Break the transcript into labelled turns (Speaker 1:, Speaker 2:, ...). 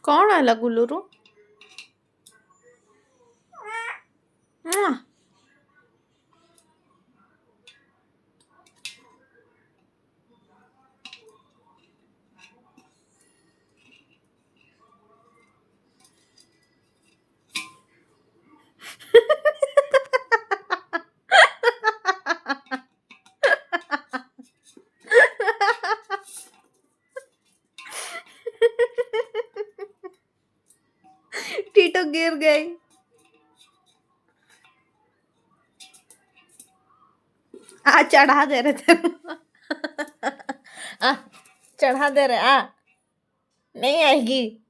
Speaker 1: कौन आला गुल्लू? टीटो गिर गई। आ चढ़ा दे रहे थे। आ चढ़ा दे रहे आ नहीं आएगी।